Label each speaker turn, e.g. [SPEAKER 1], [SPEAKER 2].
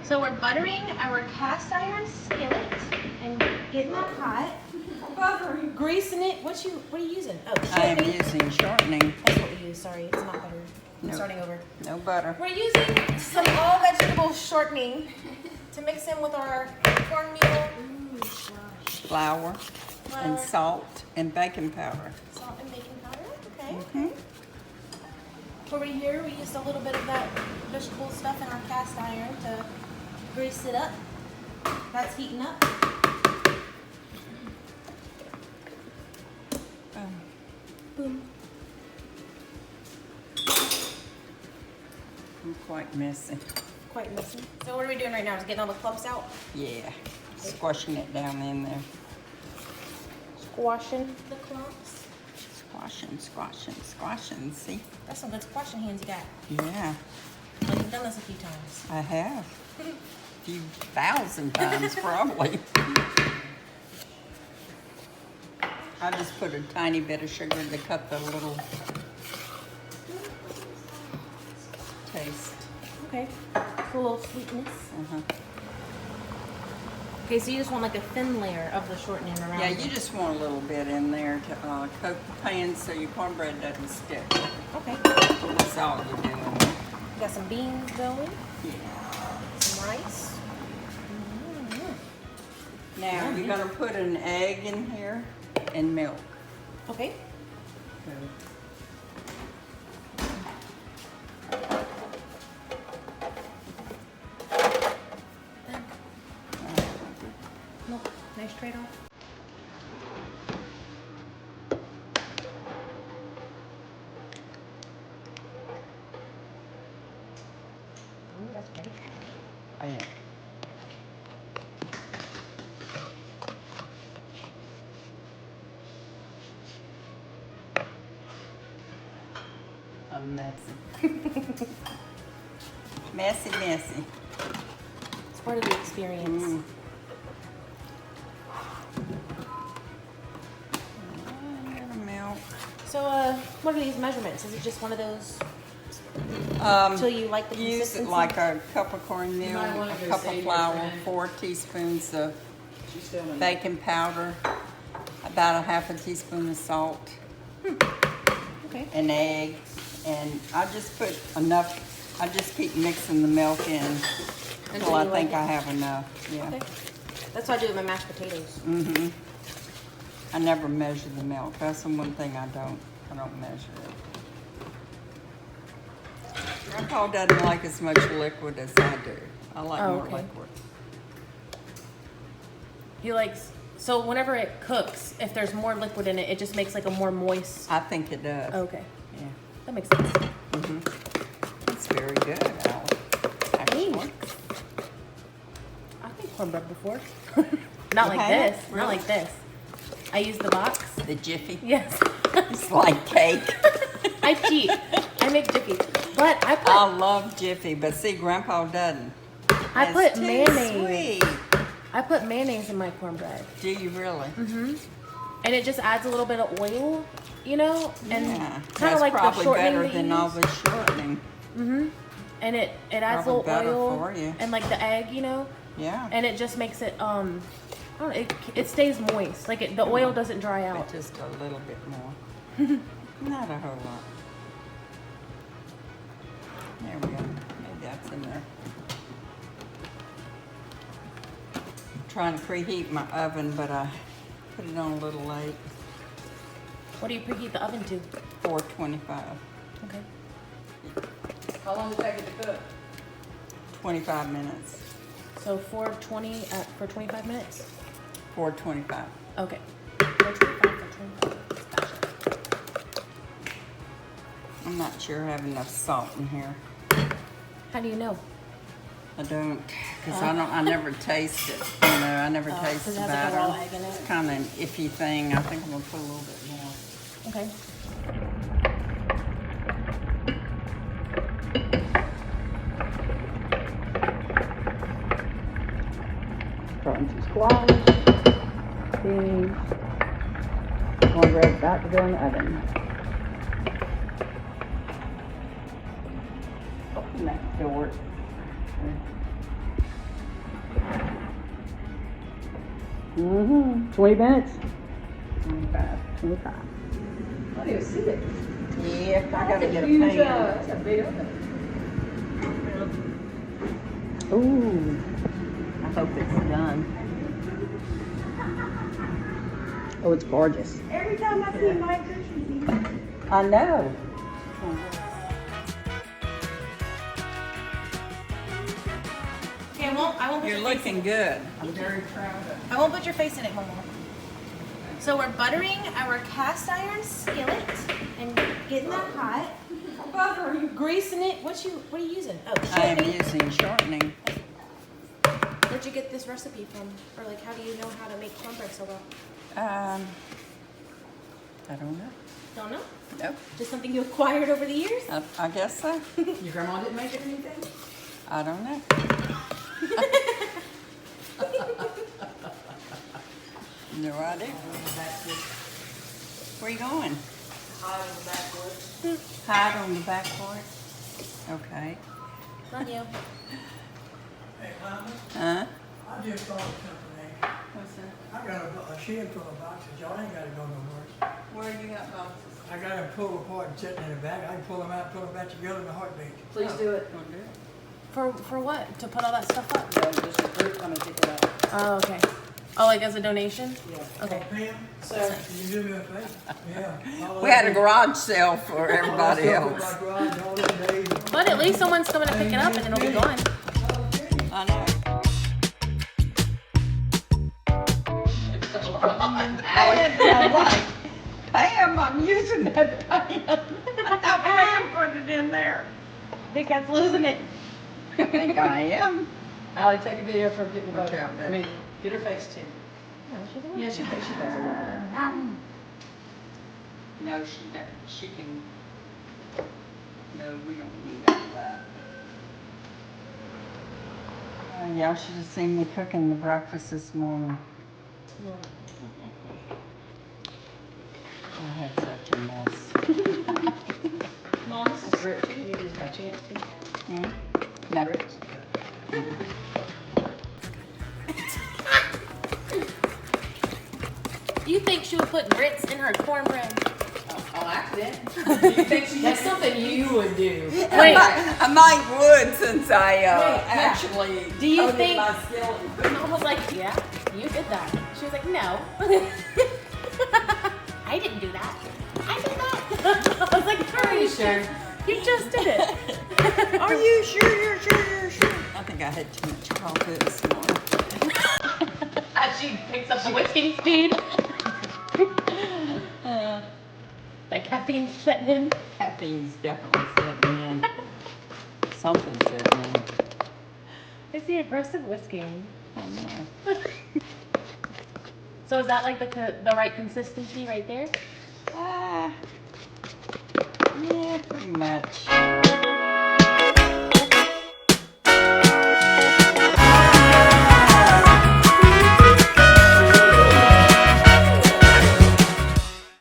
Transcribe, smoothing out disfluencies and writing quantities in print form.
[SPEAKER 1] So we're buttering our cast iron skillet and getting that hot. Buttering. Greasing it. What are you using? Oh, shortening.
[SPEAKER 2] I am using shortening.
[SPEAKER 1] That's what we use. Sorry, it's not butter. I'm starting over.
[SPEAKER 2] No butter.
[SPEAKER 1] We're using some all vegetable shortening to mix in with our cornmeal,
[SPEAKER 2] Flour and salt and baking powder.
[SPEAKER 1] Salt and baking powder. Okay. Over here, we used a little bit of that vegetable stuff in our cast iron to grease it up. That's heating up. Boom.
[SPEAKER 2] I'm quite messy.
[SPEAKER 1] Quite messy. So what are we doing right now? Just getting all the clumps out?
[SPEAKER 2] Yeah. Squashing it down in there.
[SPEAKER 1] Squashing the clumps.
[SPEAKER 2] Squashing. See?
[SPEAKER 1] That's some good squashing hands you got.
[SPEAKER 2] Yeah.
[SPEAKER 1] Well, you've done this a few times.
[SPEAKER 2] I have. A few thousand times probably. I just put a tiny bit of sugar to cut the little taste.
[SPEAKER 1] Okay. A little sweetness. Okay, so you just want like a thin layer of the shortening around.
[SPEAKER 2] Yeah, you just want a little bit in there to coat the pan so your cornbread doesn't stick.
[SPEAKER 1] Okay.
[SPEAKER 2] That's all you're doing.
[SPEAKER 1] You got some beans going.
[SPEAKER 2] Yeah.
[SPEAKER 1] Some rice.
[SPEAKER 2] Now you're gonna put an egg in here and milk.
[SPEAKER 1] Okay. Nope. Nice trade-off. Ooh, that's pretty.
[SPEAKER 2] I am. I'm messy. Messy.
[SPEAKER 1] It's part of the experience.
[SPEAKER 2] Milk.
[SPEAKER 1] So, what are these measurements? Is it just one of those till you like the
[SPEAKER 2] Use
[SPEAKER 1] consistency?
[SPEAKER 2] like a cup of cornmeal, a cup of flour, 4 teaspoons of baking powder, about a half a teaspoon of salt,
[SPEAKER 1] Okay.
[SPEAKER 2] an egg, and I just put enough. I just keep mixing the milk in until I think I have enough. Yeah.
[SPEAKER 1] Okay. That's what I do with my mashed potatoes.
[SPEAKER 2] I never measure the milk. That's the one thing I don't measure it. Grandpa doesn't like as much liquid as I do. I like more liquid.
[SPEAKER 1] He likes, so whenever it cooks, if there's more liquid in it, it just makes like a more moist.
[SPEAKER 2] I think it does.
[SPEAKER 1] Okay.
[SPEAKER 2] Yeah.
[SPEAKER 1] That makes sense.
[SPEAKER 2] It's very good, Alex. Actually.
[SPEAKER 1] Thanks. I've made cornbread before. Not like this.
[SPEAKER 2] Really?
[SPEAKER 1] Not like this. I use the box.
[SPEAKER 2] The Jiffy?
[SPEAKER 1] Yes.
[SPEAKER 2] It's like cake.
[SPEAKER 1] I cheat. I make Jiffy. But I put...
[SPEAKER 2] I love Jiffy, but see, Grandpa doesn't.
[SPEAKER 1] I put
[SPEAKER 2] too
[SPEAKER 1] mayonnaise.
[SPEAKER 2] Sweet.
[SPEAKER 1] I put mayonnaise in my cornbread.
[SPEAKER 2] Do you really?
[SPEAKER 1] And it just adds a little bit of oil, you know? And
[SPEAKER 2] Yeah.
[SPEAKER 1] kind of like the
[SPEAKER 2] probably
[SPEAKER 1] shortening
[SPEAKER 2] better
[SPEAKER 1] that you
[SPEAKER 2] than all
[SPEAKER 1] use.
[SPEAKER 2] the shortening.
[SPEAKER 1] And it adds a
[SPEAKER 2] Probably
[SPEAKER 1] little
[SPEAKER 2] better
[SPEAKER 1] oil
[SPEAKER 2] for you.
[SPEAKER 1] and like the egg, you know?
[SPEAKER 2] Yeah.
[SPEAKER 1] And it just makes it, I don't know, it stays moist. Like the oil doesn't dry out.
[SPEAKER 2] But just a little bit more. Not a whole lot. There we go. Maybe that's in there. I'm trying to preheat my oven, but I put it on a little late.
[SPEAKER 1] What do you preheat the oven to?
[SPEAKER 2] 425.
[SPEAKER 1] Okay.
[SPEAKER 3] How long does it take it to cook?
[SPEAKER 2] 25 minutes.
[SPEAKER 1] So 420 for 25 minutes?
[SPEAKER 2] 425.
[SPEAKER 1] Okay. 425 for 25 minutes. Gotcha.
[SPEAKER 2] I'm not sure I have enough salt in here.
[SPEAKER 1] How do you know?
[SPEAKER 2] I don't, because I never taste it. You know, I never taste
[SPEAKER 1] 'cause
[SPEAKER 2] the
[SPEAKER 1] it has like a
[SPEAKER 2] batter.
[SPEAKER 1] raw egg in it?
[SPEAKER 2] It's kind of an iffy thing. I think I'm gonna put a little bit more.
[SPEAKER 1] Okay.
[SPEAKER 2] Starting to squash. Beans. Cornbread about to go in the oven. Open that door.
[SPEAKER 3] Mm-hmm. 20 minutes.
[SPEAKER 2] 25.
[SPEAKER 3] 25. I don't even see it.
[SPEAKER 2] Yeah, I gotta get a
[SPEAKER 3] Huge,
[SPEAKER 2] pan.
[SPEAKER 3] that's a big oven. Ooh.
[SPEAKER 2] I hope it's done.
[SPEAKER 3] Oh, it's gorgeous.
[SPEAKER 1] Every time I see my pictures.
[SPEAKER 2] I know.
[SPEAKER 1] Okay, I won't put
[SPEAKER 2] You're
[SPEAKER 1] your face in
[SPEAKER 2] looking
[SPEAKER 1] it.
[SPEAKER 2] good. I'm very proud of
[SPEAKER 1] I won't put your face in it, Momo. So we're buttering our cast iron skillet and getting that hot.
[SPEAKER 2] Buttering.
[SPEAKER 1] Greasing it. What are you using? Oh,
[SPEAKER 2] I am
[SPEAKER 1] shortening.
[SPEAKER 2] using shortening.
[SPEAKER 1] Where'd you get this recipe from? Or like, how do you know how to make cornbread so well?
[SPEAKER 2] I don't know.
[SPEAKER 1] Don't know.
[SPEAKER 2] Nope.
[SPEAKER 1] Just something you acquired over the years?
[SPEAKER 2] I guess so.
[SPEAKER 3] Your grandma didn't make it anything?
[SPEAKER 2] I don't know. No idea. Where you going?
[SPEAKER 3] Hide on the back porch.
[SPEAKER 2] Hide on the back porch. Okay.
[SPEAKER 1] Love you.
[SPEAKER 4] Hey, Mama,
[SPEAKER 2] Huh?
[SPEAKER 4] I just thought of something.
[SPEAKER 2] What's that?
[SPEAKER 4] I got a shed full of boxes. Y'all ain't gotta go nowhere.
[SPEAKER 2] Where you got boxes?
[SPEAKER 4] I got them pulled apart and sitting in the back. I can pull them out, put them back together in a heartbeat.
[SPEAKER 3] Please do it.
[SPEAKER 2] Don't do it.
[SPEAKER 1] For what? To put all that stuff up?
[SPEAKER 3] No, just the fruit, I'm gonna take it out.
[SPEAKER 1] Oh, okay. Oh, like as a donation?
[SPEAKER 3] Yeah.
[SPEAKER 1] Okay.
[SPEAKER 4] Pam,
[SPEAKER 3] So,
[SPEAKER 4] can you do me a favor? Yeah. all
[SPEAKER 2] We had a
[SPEAKER 4] that-
[SPEAKER 2] garage sale for
[SPEAKER 4] all that
[SPEAKER 2] everybody
[SPEAKER 4] stuff in
[SPEAKER 2] else.
[SPEAKER 4] my garage all them days.
[SPEAKER 1] But at least someone's coming to pick it up and then it'll be gone.
[SPEAKER 2] I know. I'm like, Pam, I'm using that pan. Pam put it in there.
[SPEAKER 1] I think that's losing it.
[SPEAKER 2] I think I am.
[SPEAKER 3] Ally, take a video for getting the
[SPEAKER 2] Watch
[SPEAKER 3] butter.
[SPEAKER 2] out,
[SPEAKER 3] I mean, get her face too. Yeah, she does a little bit.
[SPEAKER 2] No, she doesn't. She can. No, we don't need that. Y'all should have seen me cooking the breakfast this morning. I had such a mess.
[SPEAKER 3] Mom, this is rich. You need this by chance too.
[SPEAKER 2] Hmm? No.
[SPEAKER 1] Do you think she would put grits in her cornbread?
[SPEAKER 3] On accident. Do you think she That's something you would do.
[SPEAKER 1] Wait.
[SPEAKER 2] I might would since I
[SPEAKER 1] yeah.
[SPEAKER 2] actually
[SPEAKER 1] Do you
[SPEAKER 2] coated
[SPEAKER 1] think-
[SPEAKER 2] my skillet.
[SPEAKER 1] Mom was like, yeah, you did that. She was like, no. I didn't do that. I did that. I was like,
[SPEAKER 3] Are you sure?
[SPEAKER 1] You just did it.
[SPEAKER 2] Are you sure? You're sure? You're sure? I think I had too much coffee this morning.
[SPEAKER 1] As she picks up the whiskey spoon. The caffeine's setting in.
[SPEAKER 2] Caffeine's definitely setting in. Something's setting in.
[SPEAKER 1] It's the aggressive whiskey.
[SPEAKER 2] I know.
[SPEAKER 1] So is that like the right consistency right there?
[SPEAKER 2] Yeah, pretty much.